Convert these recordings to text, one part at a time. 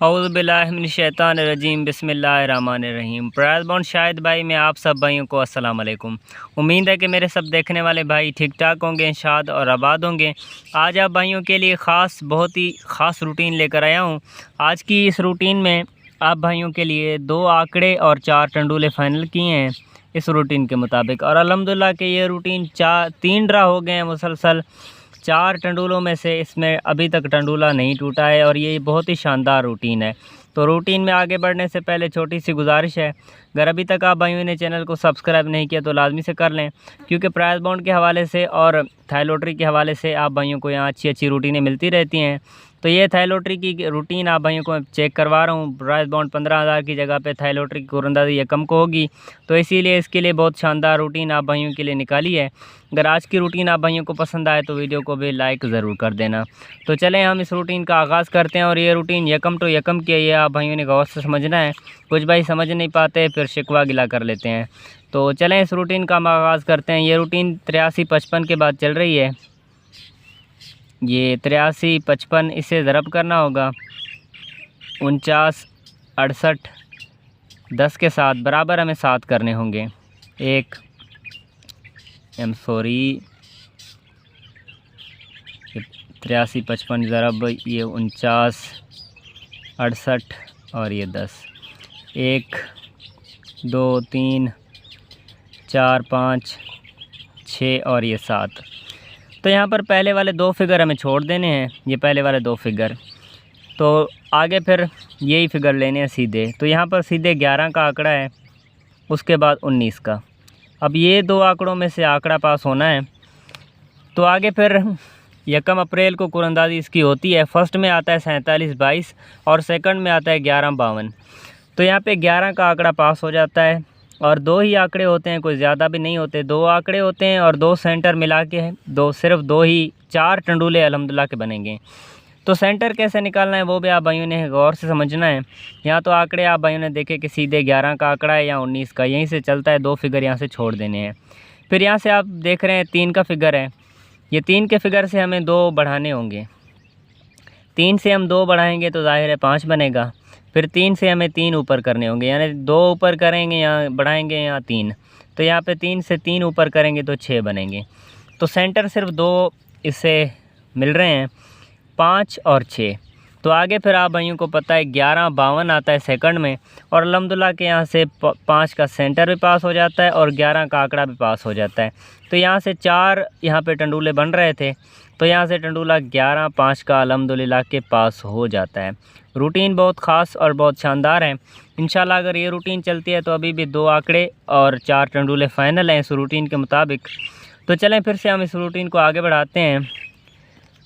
औज़ुबिल्लाहिमिनश्शैतानिर्रजीम बिस्मिल्लाहिर्रहमानिर्रहीम। प्राज़बाउंड शाहिद भाई में आप सब भाइयों को अस्सलाम वालेकुम। उम्मीद है कि मेरे सब देखने वाले भाई ठीक ठाक होंगे, शाद और आबाद होंगे। आज आप भाइयों के लिए बहुत ही ख़ास रूटीन लेकर आया हूँ। आज की इस रूटीन में आप भाइयों के लिए 2 आंकड़े और 4 टंडूले फ़ाइनल किए हैं इस रूटीन के मुताबिक, और अल्हम्दुलिल्लाह के ये रूटीन 3 ड्रा हो गए हैं मुसलसल। 4 टंडूलों में से इसमें अभी तक टंडूला नहीं टूटा है और ये बहुत ही शानदार रूटीन है। तो रूटीन में आगे बढ़ने से पहले छोटी सी गुजारिश है, अगर अभी तक आप भाइयों ने चैनल को सब्सक्राइब नहीं किया तो लाजमी से कर लें, क्योंकि प्राइज़ बाउंड के हवाले से और थाई लॉटरी के हवाले से आप भाइयों को यहाँ अच्छी अच्छी रूटीनें मिलती रहती हैं। तो ये थाई लॉटरी की रूटीन आप भाइयों को चेक करवा रहा हूँ। प्राइज़ बाउंड 15,000 की जगह पे थाई लॉटरी की कुरंदाजी यकम को होगी, तो इसीलिए इसके लिए बहुत शानदार रूटीन आप भाइयों के लिए निकाली है। अगर आज की रूटीन आप भाइयों को पसंद आए तो वीडियो को भी लाइक ज़रूर कर देना। तो चलें हम इस रूटीन का आगाज़ करते हैं। और ये रूटीन यकम टू यकम की है, ये आप भाइयों ने गौर से समझना है। कुछ भाई समझ नहीं पाते फिर शिकवा गिला कर लेते हैं। तो चलें इस रूटीन का हम आगाज़ करते हैं। ये रूटीन 83-55 के बाद चल रही है। ये 83-55 इसे ज़रब करना होगा 49, 68, 10 के साथ बराबर हमें 7 करने होंगे। 83-55 ज़रब ये 49, 68 और ये 10। 1, 2, 3, 4, 5, 6 और ये 7। तो यहाँ पर पहले वाले 2 फिगर हमें छोड़ देने हैं, ये पहले वाले 2 फिगर। तो आगे फिर यही फिगर लेने हैं सीधे। तो यहाँ पर सीधे 11 का आंकड़ा है, उसके बाद 19 का। अब ये 2 आंकड़ों में से आंकड़ा पास होना है। तो आगे फिर यकम अप्रैल को कुरंदाजी इसकी होती है। फर्स्ट में आता है 47-22 और सेकंड में आता है 11-52। तो यहाँ पे 11 का आंकड़ा पास हो जाता है और 2 ही आंकड़े होते हैं, कोई ज़्यादा भी नहीं होते। 2 आंकड़े होते हैं और 2 सेंटर मिला के सिर्फ 2 ही 4 टंडूले अल्हम्दुलिल्लाह के बनेंगे। तो सेंटर कैसे निकालना है वो भी आप भाइयों ने गौर से समझना है। यहाँ तो आंकड़े आप भाइयों ने देखे कि सीधे 11 का आंकड़ा है या 19 का, यहीं से चलता है। 2 फिगर यहाँ से छोड़ देने हैं। फिर यहाँ से आप देख रहे हैं 3 का फिगर है। ये 3 के फिगर से हमें 2 बढ़ाने होंगे। 3 से हम 2 बढ़ाएंगे तो ज़ाहिर है 5 बनेगा। फिर 3 से हमें 3 ऊपर करने होंगे, यानी 2 ऊपर करेंगे यहाँ बढ़ाएंगे यहाँ 3। तो यहाँ पे 3 से 3 ऊपर करेंगे तो 6 बनेंगे। तो सेंटर सिर्फ 2 इससे मिल रहे हैं, 5 और 6। तो आगे फिर आप भाइयों को पता है 11-52 आता है सेकंड में, और अल्हम्दुलिल्लाह के यहाँ से 5 का सेंटर भी पास हो जाता है और 11 का आंकड़ा भी पास हो जाता है। तो यहाँ से 4 यहाँ पे टंडूले बन रहे थे, तो यहाँ से टंडूला 11-5 का अल्हम्दुलिल्लाह के पास हो जाता है। रूटीन बहुत ख़ास और बहुत शानदार है। इंशाल्लाह अगर ये रूटीन चलती है तो अभी भी 2 आंकड़े और 4 टंडूले फ़ाइनल हैं इस रूटीन के मुताबिक। तो चलें फिर से हम इस रूटीन को आगे बढ़ाते हैं।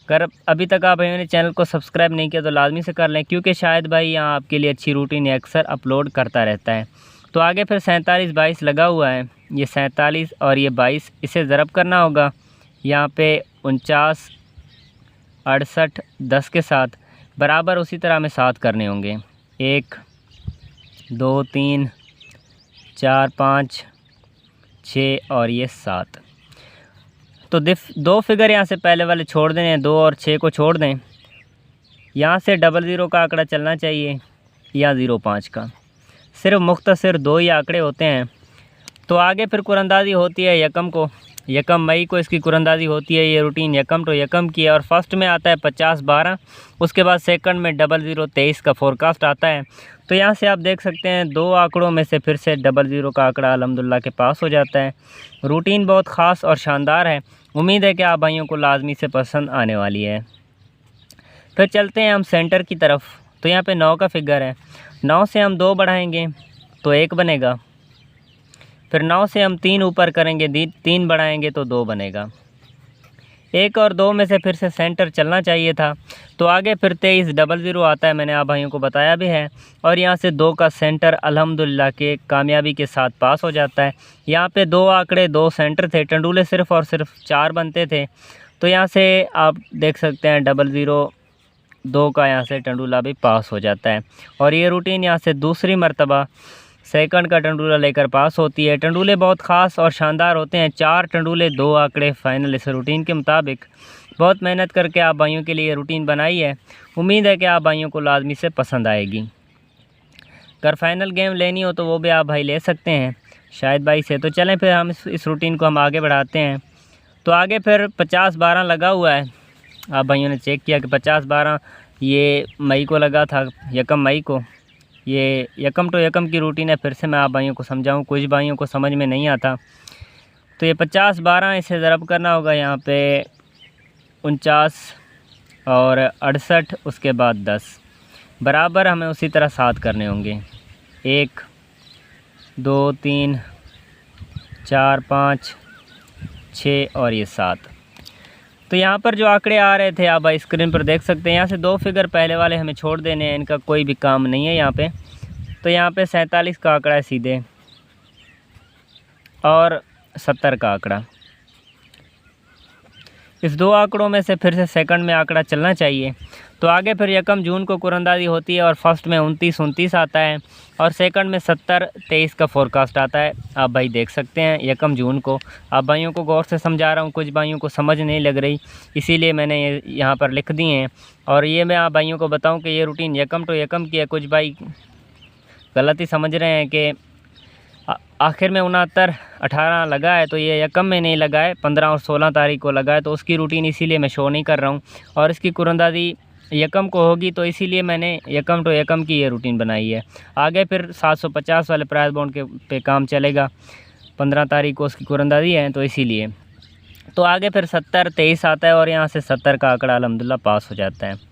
अगर अभी तक आप भाइयों ने चैनल को सब्सक्राइब नहीं किया तो लाजमी से कर लें, क्योंकि शायद भाई यहाँ आपके लिए अच्छी रूटीन अक्सर अपलोड करता रहता है। तो आगे फिर 47-22 लगा हुआ है। ये 47 और ये 22 इसे ज़रब करना होगा यहाँ पे 49, 68, 10 के साथ बराबर उसी तरह हमें 7 करने होंगे। 1, 2, 3, 4, 5, 6 और ये 7। तो 2 फिगर यहाँ से पहले वाले छोड़ देने हैं, 2 और 6 को छोड़ दें। यहाँ से 00 का आंकड़ा चलना चाहिए या 05 का। सिर्फ मुख्तसर 2 ही आंकड़े होते हैं। तो आगे फिर कुरंदाजी होती है यकम मई को इसकी कुरंदाजी होती है। ये रूटीन यकम टू यकम की है और फर्स्ट में आता है 50-12, उसके बाद सेकंड में 00-23 का फोरकास्ट आता है। तो यहाँ से आप देख सकते हैं 2 आंकड़ों में से फिर से 00 का आंकड़ा अल्हम्दुलिल्लाह के पास हो जाता है। रूटीन बहुत ख़ास और शानदार है। उम्मीद है कि आप भाइयों को लाजमी से पसंद आने वाली है। फिर चलते हैं हम सेंटर की तरफ। तो यहाँ पे 9 का फिगर है। 9 से हम 2 बढ़ाएंगे तो 1 बनेगा। फिर 9 से हम 3 ऊपर करेंगे, 3 बढ़ाएंगे तो 2 बनेगा। 1 और 2 में से फिर से सेंटर चलना चाहिए था। तो आगे फिर 23-00 आता है, मैंने आप भाइयों को बताया भी है। और यहाँ से 2 का सेंटर अल्हम्दुलिल्लाह के कामयाबी के साथ पास हो जाता है। यहाँ पे 2 आंकड़े 2 सेंटर थे, टंडूले सिर्फ और सिर्फ 4 बनते थे। तो यहाँ से आप देख सकते हैं 00-2 का यहाँ से टंडूला भी पास हो जाता है। और ये रूटीन यहाँ से दूसरी मरतबा सेकंड का टंडूला लेकर पास होती है। टंडूले बहुत ख़ास और शानदार होते हैं। 4 टंडूले 2 आंकड़े फ़ाइनल इस रूटीन के मुताबिक बहुत मेहनत करके आप भाइयों के लिए रूटीन बनाई है। उम्मीद है कि आप भाइयों को लाजमी से पसंद आएगी। अगर फाइनल गेम लेनी हो तो वो भी आप भाई ले सकते हैं शाहिद भाई से। तो चलें फिर हम इस रूटीन को हम आगे बढ़ाते हैं। तो आगे फिर 50-12 लगा हुआ है। आप भाइयों ने चेक किया कि 50-12 ये मई को लगा था, 1 मई को। ये 1 टू 1 की रूटीन है। फिर से मैं आप भाइयों को समझाऊं, कुछ भाइयों को समझ में नहीं आता। तो ये 50-12 इसे ज़रब करना होगा यहाँ पे 49 और 68, उसके बाद 10 बराबर हमें उसी तरह 7 करने होंगे। 1 2 3 4 5 6 और ये 7। तो यहाँ पर जो आंकड़े आ रहे थे आप भाई स्क्रीन पर देख सकते हैं। यहाँ से 2 फिगर पहले वाले हमें छोड़ देने हैं, इनका कोई भी काम नहीं है यहाँ पे। तो यहाँ पे 47 का आंकड़ा है सीधे और 70 का आंकड़ा। इस 2 आंकड़ों में से फिर से सेकंड में आंकड़ा चलना चाहिए। तो आगे फिर 1 जून को कुरंदाजी होती है और फर्स्ट में 29 आता है और सेकंड में 70-23 का फोरकास्ट आता है। आप भाई देख सकते हैं 1 जून को। आप भाइयों को गौर से समझा रहा हूँ, कुछ भाइयों को समझ नहीं लग रही, इसीलिए मैंने ये यहाँ पर लिख दिए हैं। और ये मैं आप भाइयों को बताऊँ कि ये रूटीन 1 टू 1 की है। कुछ भाई गलत ही समझ रहे हैं कि आखिर में 69-18 लगा है, तो ये 1 में नहीं लगा है, 15 और 16 तारीख को लगा है। तो उसकी रूटीन इसीलिए मैं शो नहीं कर रहा हूँ। और इसकी कुरंदाजी 1 को होगी, तो इसीलिए मैंने 1 टू 1 की ये रूटीन बनाई है। आगे फिर 750 वाले प्राइस बॉन्ड के पे काम चलेगा। 15 तारीख को उसकी कुरंदाजी है, तो इसीलिए। तो आगे फिर 70-23 आता है और यहाँ से 70 का आंकड़ा अल्हम्दुलिल्लाह पास हो जाता है।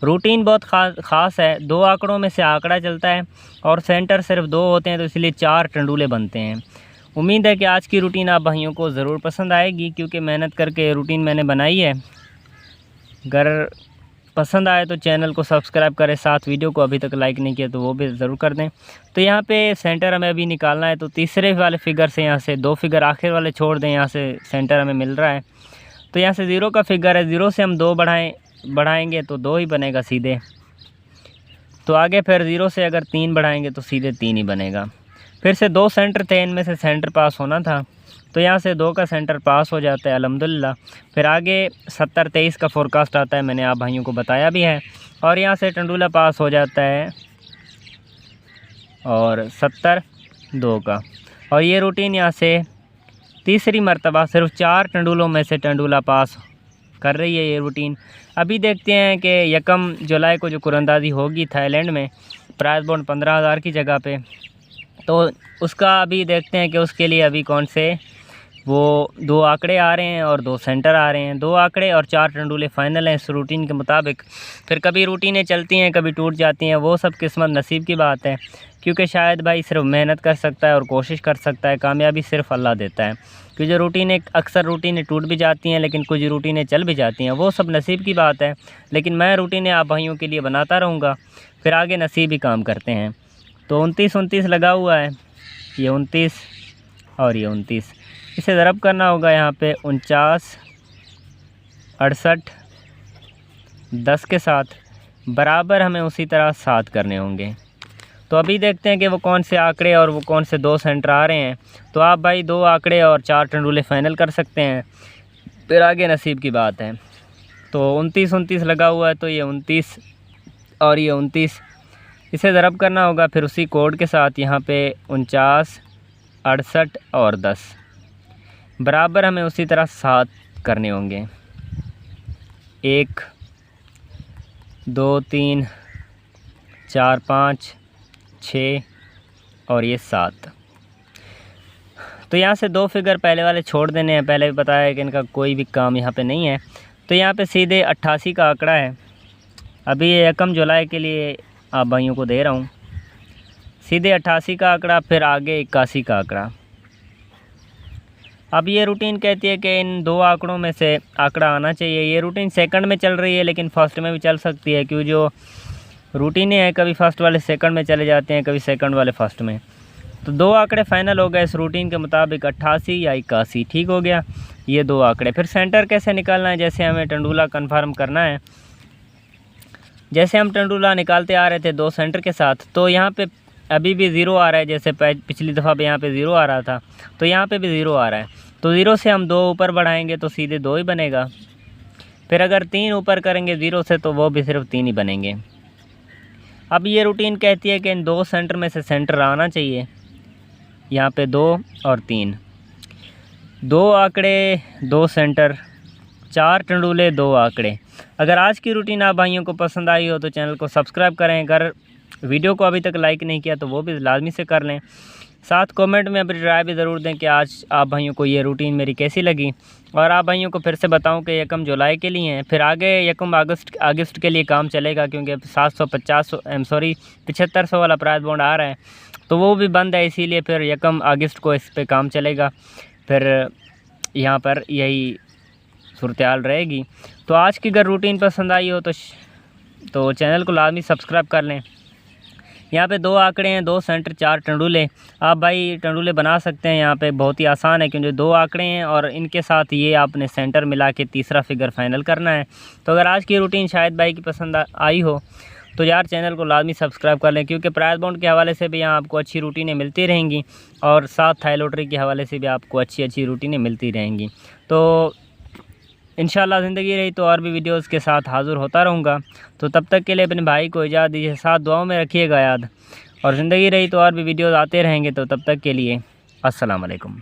रूटीन बहुत ख़ास है। 2 आंकड़ों में से आंकड़ा चलता है और सेंटर सिर्फ 2 होते हैं, तो इसलिए 4 टंडूले बनते हैं। उम्मीद है कि आज की रूटीन आप भाइयों को ज़रूर पसंद आएगी, क्योंकि मेहनत करके रूटीन मैंने बनाई है। अगर पसंद आए तो चैनल को सब्सक्राइब करें, साथ वीडियो को अभी तक लाइक नहीं किया तो वो भी ज़रूर कर दें। तो यहाँ पे सेंटर हमें अभी निकालना है। तो तीसरे वाले फिगर से यहाँ से 2 फिगर आखिर वाले छोड़ दें, यहाँ से सेंटर हमें मिल रहा है। तो यहाँ से 0 का फिगर है, 0 से हम 2 बढ़ाएंगे तो 2 ही बनेगा सीधे। तो आगे फिर 0 से अगर 3 बढ़ाएंगे तो सीधे 3 ही बनेगा। फिर से 2 सेंटर थे, इनमें से सेंटर पास होना था, तो यहाँ से 2 का सेंटर पास हो जाता है अल्हम्दुलिल्लाह। फिर आगे 70-23 का फोरकास्ट आता है, मैंने आप भाइयों को बताया भी है। और यहाँ से टंडूला पास हो जाता है और 70-2 का। और ये रूटीन यहाँ से तीसरी मरतबा सिर्फ 4 टंडूलों में से टंडूला पास कर रही है ये रूटीन। अभी देखते हैं कि 1 जुलाई को जो कुरंदाजी होगी थाईलैंड में, प्राइस बॉन्ड 15,000 की जगह पे, तो उसका अभी देखते हैं कि उसके लिए अभी कौन से वो 2 आंकड़े आ रहे हैं और 2 सेंटर आ रहे हैं। 2 आंकड़े और 4 टंडूले फाइनल हैं इस रूटीन के मुताबिक। फिर कभी रूटीनें चलती हैं, कभी टूट जाती हैं, वो सब किस्मत नसीब की बात है। क्योंकि शायद भाई सिर्फ मेहनत कर सकता है और कोशिश कर सकता है, कामयाबी सिर्फ अल्लाह देता है। कि जो रूटीनें अक्सर रूटीनें टूट भी जाती हैं, लेकिन कुछ रूटीनें चल भी जाती हैं, वो सब नसीब की बात है। लेकिन मैं रूटीनें आप भाइयों के लिए बनाता रहूँगा, फिर आगे नसीब ही काम करते हैं। तो 29 लगा हुआ है, ये 29 और ये 29, इसे ज़रब करना होगा यहाँ पे 49, 68, 10 के साथ बराबर हमें उसी तरह 7 करने होंगे। तो अभी देखते हैं कि वो कौन से आंकड़े और वो कौन से 2 सेंटर आ रहे हैं। तो आप भाई 2 आंकड़े और 4 टंडूले फाइनल कर सकते हैं, फिर आगे नसीब की बात है। तो 29 लगा हुआ है, तो ये 29 और ये 29, इसे ज़रब करना होगा फिर उसी कोड के साथ यहाँ पे 49, 68 और 10 बराबर हमें उसी तरह 7 करने होंगे। 1 2 3 4 5 6 और ये 7। तो यहाँ से 2 फिगर पहले वाले छोड़ देने हैं, पहले भी बताया कि इनका कोई भी काम यहाँ पे नहीं है। तो यहाँ पे सीधे 88 का आंकड़ा है। अभी ये 1 जुलाई के लिए आप भाइयों को दे रहा हूँ, सीधे 88 का आंकड़ा, फिर आगे 81 का आंकड़ा। अब ये रूटीन कहती है कि इन 2 आंकड़ों में से आंकड़ा आना चाहिए। ये रूटीन सेकंड में चल रही है, लेकिन फर्स्ट में भी चल सकती है, क्योंकि जो रूटीनें हैं कभी फर्स्ट वाले सेकंड में चले जाते हैं, कभी सेकंड वाले फर्स्ट में। तो 2 आंकड़े फाइनल हो गए इस रूटीन के मुताबिक, 88 या 81, ठीक हो गया ये 2 आंकड़े। फिर सेंटर कैसे निकालना है, जैसे हमें टंडूला कन्फर्म करना है, जैसे हम टंडूला निकालते आ रहे थे 2 सेंटर के साथ, तो यहाँ पे अभी भी 0 आ रहा है। जैसे पिछली दफ़ा पे यहाँ पे 0 आ रहा था, तो यहाँ पे भी 0 आ रहा है। तो 0 से हम 2 ऊपर बढ़ाएंगे तो सीधे 2 ही बनेगा। फिर अगर 3 ऊपर करेंगे 0 से तो वो भी सिर्फ 3 ही बनेंगे। अब ये रूटीन कहती है कि इन 2 सेंटर में से सेंटर आना चाहिए। यहाँ पे 2 और 3, 2 आंकड़े 2 सेंटर, 4 टंडूले 2 आंकड़े। अगर आज की रूटीन आप भाइयों को पसंद आई हो तो चैनल को सब्सक्राइब करें। अगर वीडियो को अभी तक लाइक नहीं किया तो वो भी लाजमी से कर लें। साथ कमेंट में अपनी राय भी ज़रूर दें कि आज आप भाइयों को ये रूटीन मेरी कैसी लगी। और आप भाइयों को फिर से बताऊं कि 1 जुलाई के लिए हैं, फिर आगे 1 अगस्त के लिए काम चलेगा, क्योंकि 7500 वाला प्राइस बॉन्ड आ रहा है तो वो भी बंद है, इसीलिए फिर 1 अगस्त को इस पे काम चलेगा। फिर यहाँ पर यही सूरत-हाल रहेगी। तो आज की अगर रूटीन पसंद आई हो तो चैनल को लाजमी सब्सक्राइब कर लें। यहाँ पे 2 आंकड़े हैं, 2 सेंटर, 4 टंडूले। आप भाई टंडूले बना सकते हैं, यहाँ पे बहुत ही आसान है क्योंकि 2 आंकड़े हैं और इनके साथ ये आपने सेंटर मिला के तीसरा फिगर फाइनल करना है। तो अगर आज की रूटीन शायद भाई की पसंद आई हो तो यार चैनल को लाजमी सब्सक्राइब कर लें, क्योंकि प्राइस बॉन्ड के हवाले से भी यहाँ आपको अच्छी रूटीनें मिलती रहेंगी और साथ थाई लॉटरी के हवाले से भी आपको अच्छी रूटीनें मिलती रहेंगी। तो इंशाल्लाह ज़िंदगी रही तो और भी वीडियोस के साथ हाज़िर होता रहूँगा। तो तब तक के लिए अपने भाई को इजाज़त दीजिए, साथ दुआओं में रखिएगा याद। और ज़िंदगी रही तो और भी वीडियोस आते रहेंगे। तो तब तक के लिए अस्सलाम वालेकुम।